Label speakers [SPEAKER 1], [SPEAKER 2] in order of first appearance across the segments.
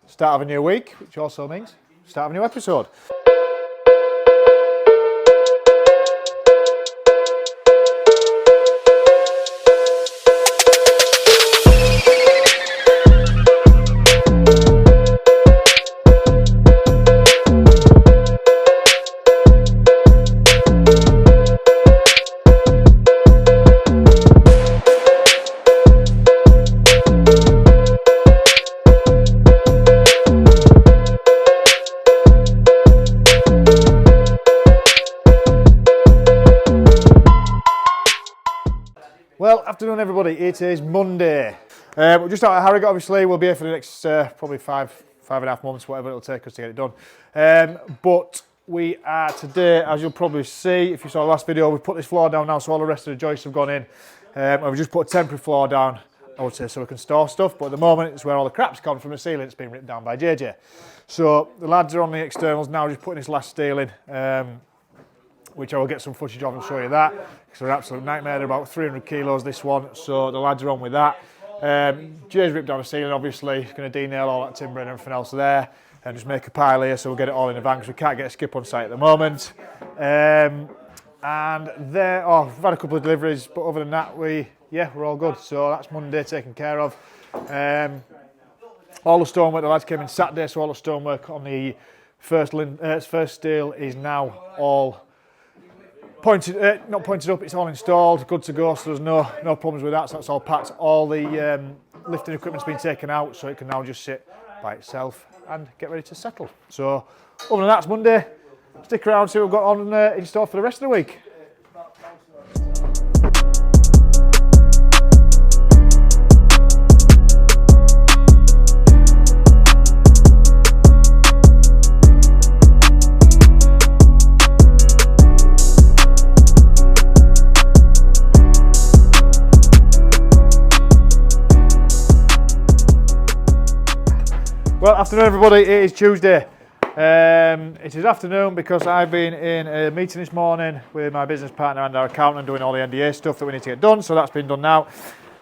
[SPEAKER 1] start of a new week, which also means start of a new episode. Well, afternoon everybody, it is Monday. We're just out at Harrogate, obviously. We'll be here for the next probably five and a half months, whatever it'll take us to get it done. But we are today, as you'll probably see, if you saw the last video, we've put this floor down now, so all the rest of the joists have gone in. And we've just put a temporary floor down, I would say, so we can store stuff, but at the moment it's where all the crap's gone from the ceiling. It's been ripped down by JJ. So the lads are on the externals now, just putting this last steel in. Which I will get some footage of and show you that, because they're an absolute nightmare. They're about 300 kilos, this one, so the lads are on with that. Jay's ripped down the ceiling, obviously. He's going to de-nail all that timber and everything else there, and just make a pile here, so we'll get it all in the van, because we can't get a skip on site at the moment. And there, we've had a couple of deliveries, but other than that, we're all good. So that's Monday taken care of. All the stonework, the lads came in Saturday, so all the stonework on the first steel is now all not pointed up, it's all installed, good to go, so there's no problems with that, so that's all packed. All the lifting equipment's been taken out, so it can now just sit by itself and get ready to settle. So other than that, it's Monday. Stick around, see what we've got on in store for the rest of the week. Well, afternoon everybody, it is Tuesday. It is afternoon because I've been in a meeting this morning with my business partner and our accountant doing all the NDA stuff that we need to get done, so that's been done now.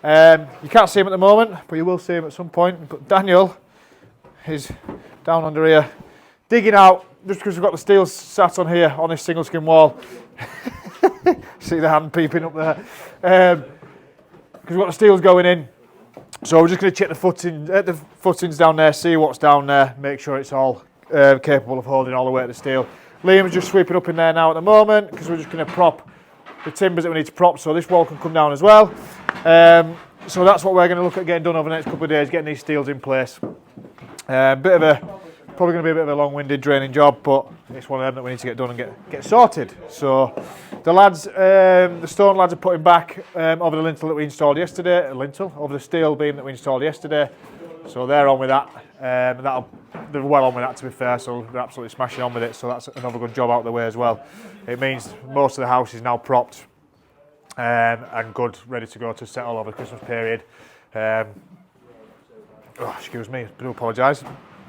[SPEAKER 1] You can't see him at the moment, but you will see him at some point. But Daniel is down under here, digging out, just because we've got the steel sat on here on this single skin wall. See the hand peeping up there. Because we've got the steels going in. So we're just going to check the footings down there, see what's down there, make sure it's all capable of holding all the weight of the steel. Liam's just sweeping up in there now at the moment, because we're just going to prop the timbers that we need to prop, so this wall can come down as well. So that's what we're going to look at getting done over the next couple of days, getting these steels in place. Probably going to be a bit of a long-winded, draining job, but it's one of them that we need to get done and get sorted. So the lads, the stone lads are putting back over the lintel that we installed yesterday, over the steel beam that we installed yesterday. So they're on with that. They're well on with that, to be fair, so they're absolutely smashing on with it. So that's another good job out of the way as well. It means most of the house is now propped and good, ready to go to settle over the Christmas period. Excuse me, I do apologise.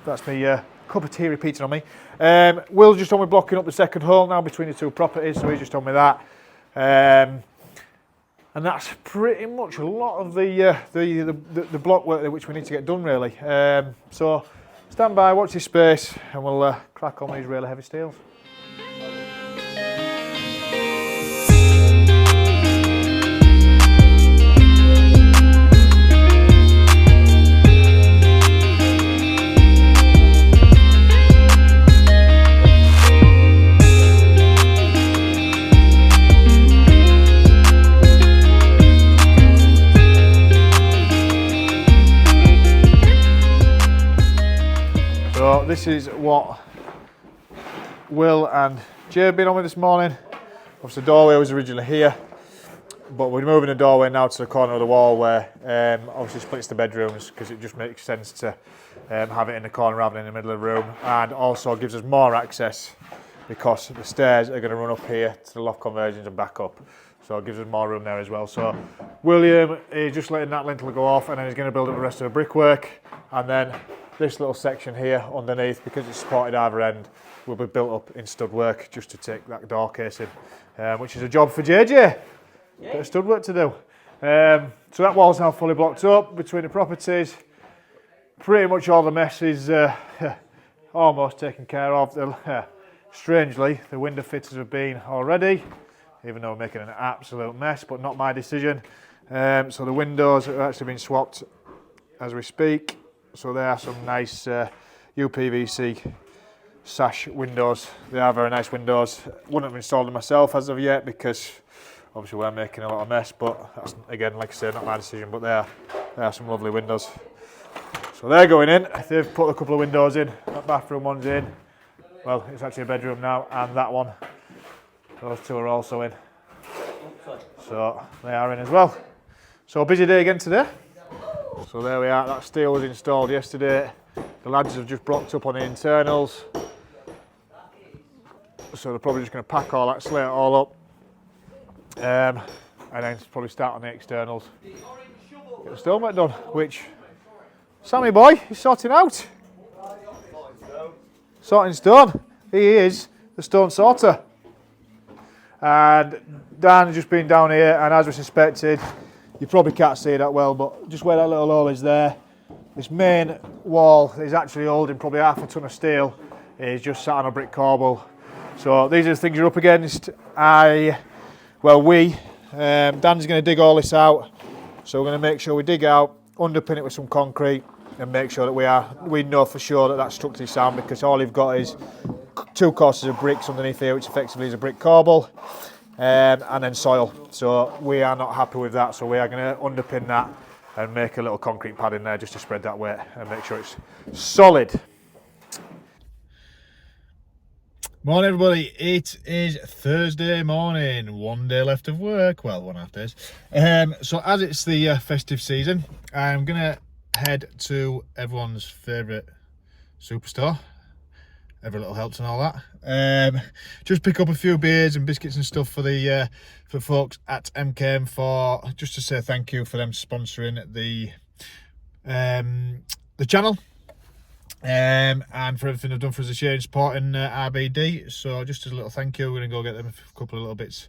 [SPEAKER 1] That's me cup of tea repeating on me. Will's just on with blocking up the second hole now between the two properties, so he's just on with that. And that's pretty much a lot of the block work which we need to get done, really. So stand by, watch this space, and we'll crack on with these really heavy steels. So this is what Will and Jay have been on with this morning. Obviously the doorway was originally here, but we're moving the doorway now to the corner of the wall where obviously splits the bedrooms, because it just makes sense to have it in the corner rather than in the middle of the room, and also gives us more access because the stairs are going to run up here to the loft conversions and back up. So it gives us more room there as well. So William is just letting that lintel go off, and then he's going to build up the rest of the brickwork, and then this little section here underneath, because it's supported either end, will be built up in stud work just to take that door casing, which is a job for JJ. Bit of stud work to do. So that wall's now fully blocked up between the properties. pretty much all the mess is almost taken care of. Strangely, the window fitters have been already, even though we're making an absolute mess, but not my decision. So the windows have actually been swapped as we speak. So there are some nice UPVC sash windows. They are very nice windows. Wouldn't have installed them myself as of yet because obviously we're making a lot of mess, but that's, again, like I said, not my decision, but there are some lovely windows. So they're going in. They've put a couple of windows in. That bathroom one's in. Well, it's actually a bedroom now, and that one. Those two are also in. So they are in as well. So busy day again today. So there we are. That steel was installed yesterday. The lads have just blocked up on the internals. So they're probably just going to pack all that, slate it all up. And then probably start on the externals. Get the stonework done, which Sammy boy is sorting out. Sorting stone. He is the stone sorter. And Dan's just been down here, and as we suspected, you probably can't see that well, but just where that little hole is there, this main wall is actually holding probably half a ton of steel. Is just sat on a brick corbel. So these are the things you're up against. Dan's going to dig all this out. So we're going to make sure we dig out, underpin it with some concrete, and make sure that we know for sure that that's structurally sound, because all you've got is 2 courses of bricks underneath here, which effectively is a brick corbel, and then soil. So we are not happy with that. So we are going to underpin that and make a little concrete pad in there just to spread that weight and make sure it's solid. Morning everybody, it is Thursday morning, 1 day left of work, well 1.5 days. So as it's the festive season, I'm going to head to everyone's favourite superstore. Every little helps and all that. Just pick up a few beers and biscuits and stuff for the folks at MKM, for just to say thank you for them sponsoring the channel. And for everything they've done for us this year in supporting RBD. So just as a little thank you, we're going to go get them a couple of little bits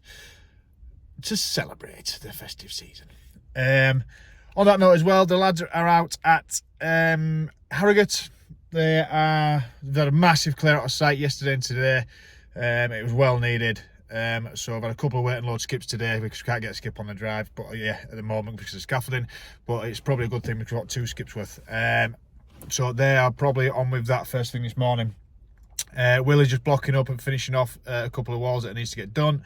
[SPEAKER 1] to celebrate the festive season. On that note as well, the lads are out at Harrogate. They've had a massive clear out of site yesterday and today. It was well needed. So I've had a couple of wait and load skips today because we can't get a skip on the drive, but yeah, at the moment because of scaffolding, but it's probably a good thing because we've got 2 skips worth. So they are probably on with that first thing this morning. Willie's just blocking up and finishing off a couple of walls that needs to get done.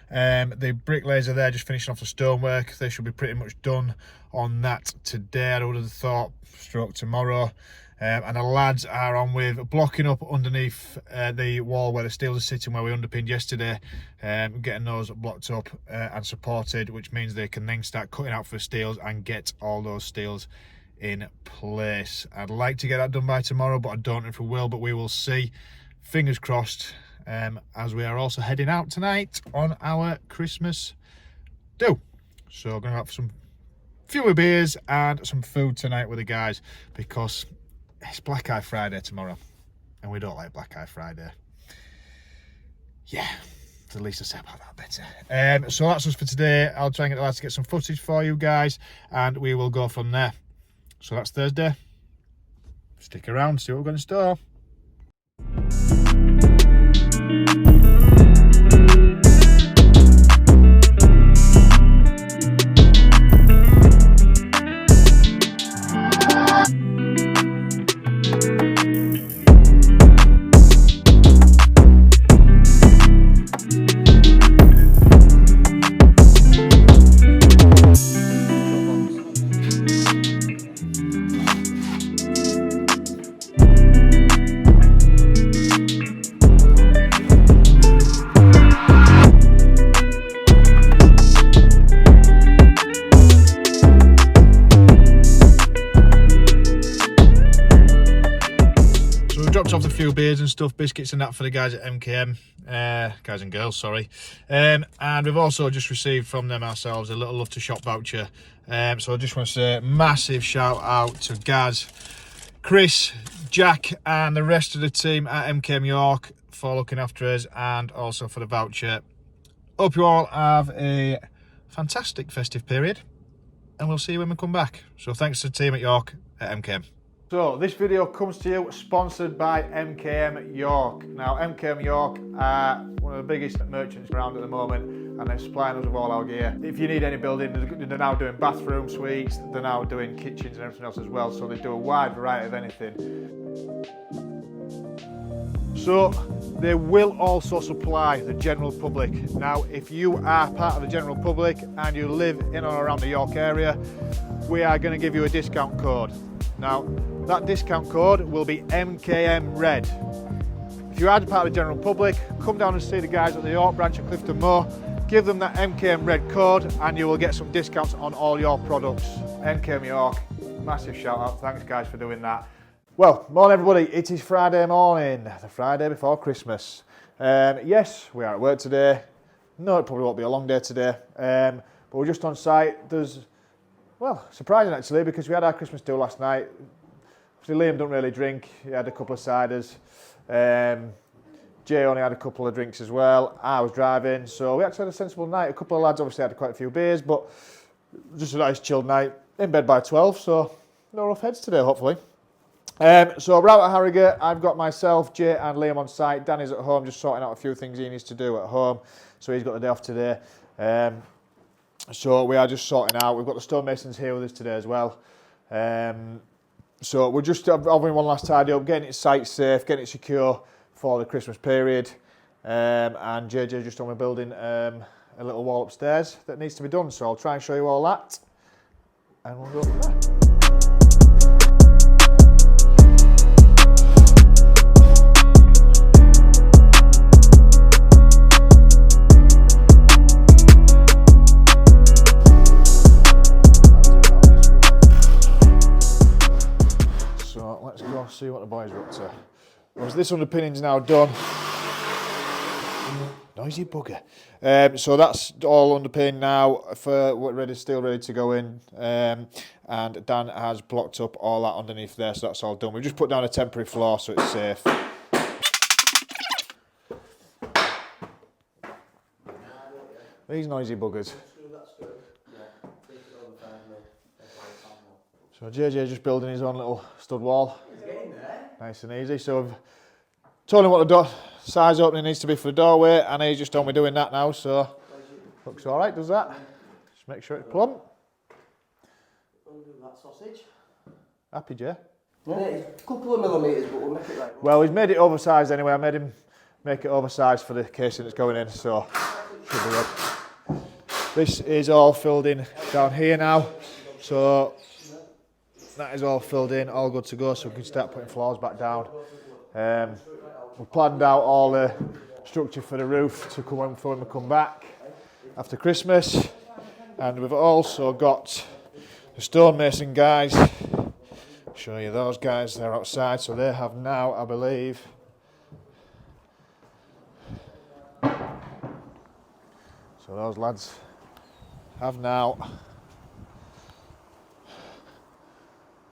[SPEAKER 1] The bricklayers are there just finishing off the stonework. They should be pretty much done on that today, I would have thought, stroke tomorrow. And the lads are on with blocking up underneath the wall where the steels are sitting, where we underpinned yesterday, getting those blocked up and supported, which means they can then start cutting out for the steels and get all those steels in place. I'd like to get that done by tomorrow, but I don't know if we will, but we will see. Fingers crossed, as we are also heading out tonight on our Christmas do. So I'm going to have some fewer beers and some food tonight with the guys, because it's Black Eye Friday tomorrow, and we don't like Black Eye Friday. Yeah, the least I say about that better. So that's us for today. I'll try and get the lads to get some footage for you guys, and we will go from there. So that's Thursday. Stick around, see what we're going to store. Off a few beers and stuff, biscuits and that for the guys at MKM, guys and girls, sorry. And we've also just received from them ourselves a little Love to Shop voucher. So I just want to say massive shout out to Gaz, Chris, Jack and the rest of the team at MKM York for looking after us, and also for the voucher. Hope you all have a fantastic festive period, and we'll see you when we come back. So thanks to the team at York at MKM. So this video comes to you sponsored by MKM York. Now MKM York are one of the biggest merchants around at the moment, and they're supplying us with all our gear. If you need any building, they're now doing bathroom suites, they're now doing kitchens and everything else as well, so they do a wide variety of anything. So they will also supply the general public. Now if you are part of the general public and you live in or around the York area, we are going to give you a discount code. Now that discount code will be MKM Red. If you are part of the general public, come down and see the guys at the York branch at Clifton Moor, give them that MKM Red code and you will get some discounts on all your products. MKM York, massive shout out, thanks guys for doing that. Well, morning everybody, it is Friday morning, the Friday before Christmas. Yes, we are at work today. No, it probably won't be a long day today, but we're just on site. There's, well, surprising actually, because we had our Christmas do last night. Obviously Liam don't really drink, he had a couple of ciders. Jay only had a couple of drinks as well. I was driving, so we actually had a sensible night. A couple of lads obviously had quite a few beers, but just a nice chilled night. In bed by 12, so no rough heads today, hopefully. So we're out at Harrogate. I've got myself, Jay and Liam on site. Danny's at home just sorting out a few things he needs to do at home, so he's got the day off today. So we are just sorting out. We've got the stonemasons here with us today as well. So we're just having one last tidy up, getting it site safe, getting it secure for the Christmas period. And JJ just on the building a little wall upstairs that needs to be done. So I'll try and show you all that, and we'll go from there. Let's go see what the boys are up to. Well, this underpinning's now done. Noisy bugger. So that's all underpinned now for still ready to go in. And Dan has blocked up all that underneath there, so that's all done. We've just put down a temporary floor so it's safe. These noisy buggers. So JJ just building his own little stud wall. He's getting there. Nice and easy. So I've told him what the size opening needs to be for the doorway, and he's just told me doing that now, so looks alright, does that? Just make sure it's plumb.
[SPEAKER 2] That sausage.
[SPEAKER 1] Happy, Jay?
[SPEAKER 2] Yeah, it's a couple of millimetres, but we'll make it right.
[SPEAKER 1] Well, he's made it oversized anyway. I made him make it oversized for the casing that's going in, so should be good. This is all filled in down here now, so that is all filled in, all good to go, so we can start putting floors back down. We've planned out all the structure for the roof to come on when we come back after Christmas, and we've also got the stonemason guys. Show you those guys, they're outside, so they have now, I believe, so those lads have now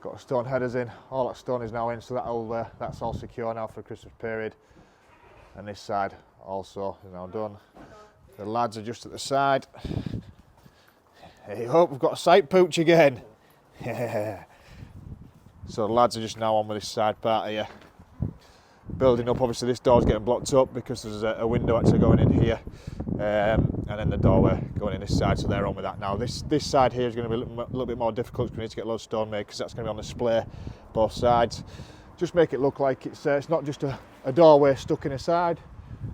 [SPEAKER 1] got stone headers in, all that stone is now in, so that's all secure now for the Christmas period. And this side also is now done. The lads are just at the side. Hey up, we've got a site pooch again. So the lads are just now on with this side part here. Building up, obviously this door's getting blocked up because there's a window actually going in here. And then the doorway going in this side, so they're on with that now. This side here is going to be a little bit more difficult because we need to get loads of stone made, because that's going to be on display both sides. Just make it look like it's not just a doorway stuck in a side,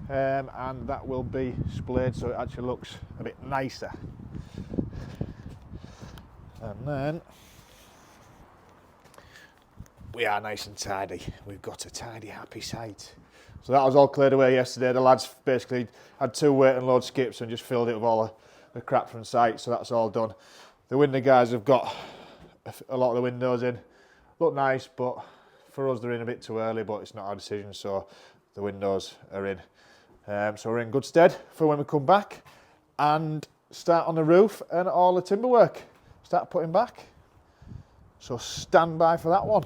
[SPEAKER 1] and that will be splayed so it actually looks a bit nicer. And then we are nice and tidy. We've got a tidy, happy site. So that was all cleared away yesterday. The lads basically had 2 weight and load skips and just filled it with all the crap from site, so that's all done. The window guys have got a lot of the windows in. Look nice, but for us they're in a bit too early, but it's not our decision, so the windows are in. So we're in good stead for when we come back and start on the roof and all the timber work. Start putting back. So stand by for that one.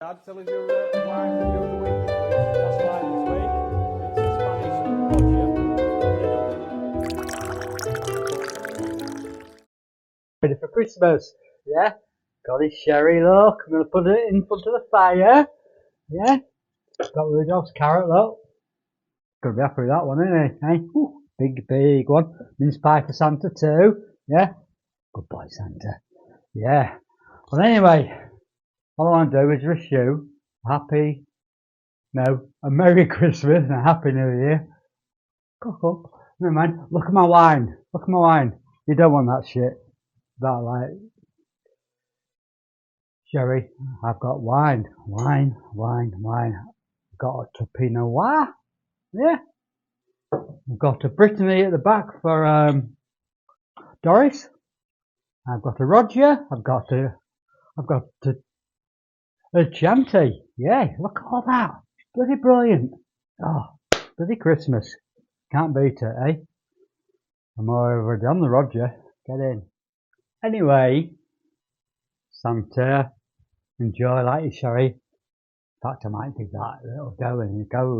[SPEAKER 1] Dad, tell us your wine review of the week. That's fine this week. It's the Spanish lodger.
[SPEAKER 3] Ready for Christmas, yeah? Got his sherry, look. I'm going to put it in front of the fire. Yeah. Got Rudolph's carrot, look. Gonna be happy with that one, isn't he? Hey? Ooh, big one. Mince pie for Santa too. Yeah. Good boy, Santa. Yeah. Well, anyway, all I want to do is wish you a Merry Christmas and a Happy New Year. Cock up. Never mind. Look at my wine. Look at my wine. You don't want that shit. That like sherry. I've got wine. Wine. Got a Pinot Noir. Yeah. I've got a Brittany at the back for Doris. I've got a Roger. I've got a Chanty. Yeah, look at all that. Bloody brilliant. Oh, bloody Christmas. Can't beat it, eh? I'm already on the Roger. Get in. Anyway, Santa, enjoy like your sherry. In fact, I might give that a little go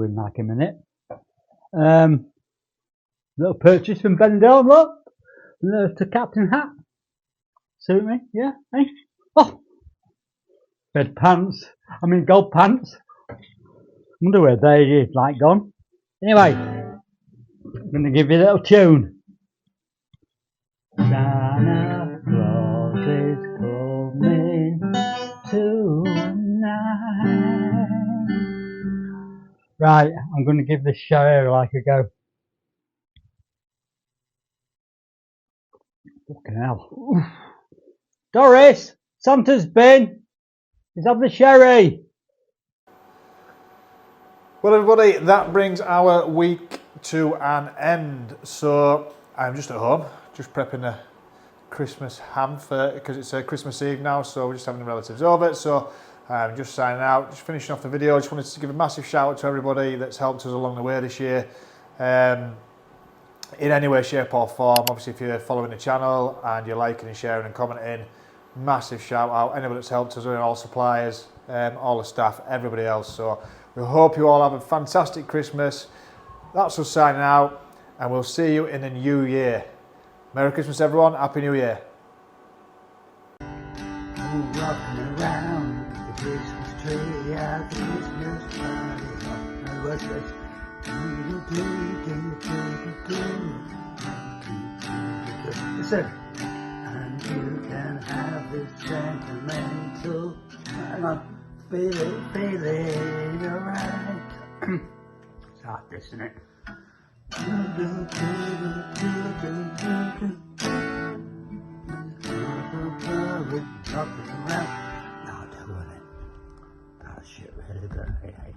[SPEAKER 3] in like a minute. Little purchase from Ben Dillon, look. To Captain Hat. Suit me, yeah, eh? Oh, gold pants. Wonder where they like gone. Anyway, I'm gonna give you a little tune. Santa Claus is coming tonight. Right, I'm gonna give this sherry like a go. Fucking hell. Oof. Doris, Santa's bin. He's had the sherry.
[SPEAKER 1] Well, everybody, that brings our week to an end. So I'm just at home, just prepping a Christmas ham because it's Christmas Eve now, so we're just having the relatives over. So I'm just signing out, just finishing off the video. Just wanted to give a massive shout out to everybody that's helped us along the way this year. In any way, shape or form. Obviously, if you're following the channel and you're liking and sharing and commenting, massive shout out. Anybody that's helped us, all suppliers, all the staff, everybody else. So we hope you all have a fantastic Christmas. That's us signing out, and we'll see you in the new year. Merry Christmas, everyone. Happy New Year.
[SPEAKER 3] Rocking around the Christmas tree at the Christmas party. What's this? Listen, and you can have this sentimental, hang on, feeling alright. It's hard, isn't it? Rocking around. No, don't want it. Oh shit, really good. Hey.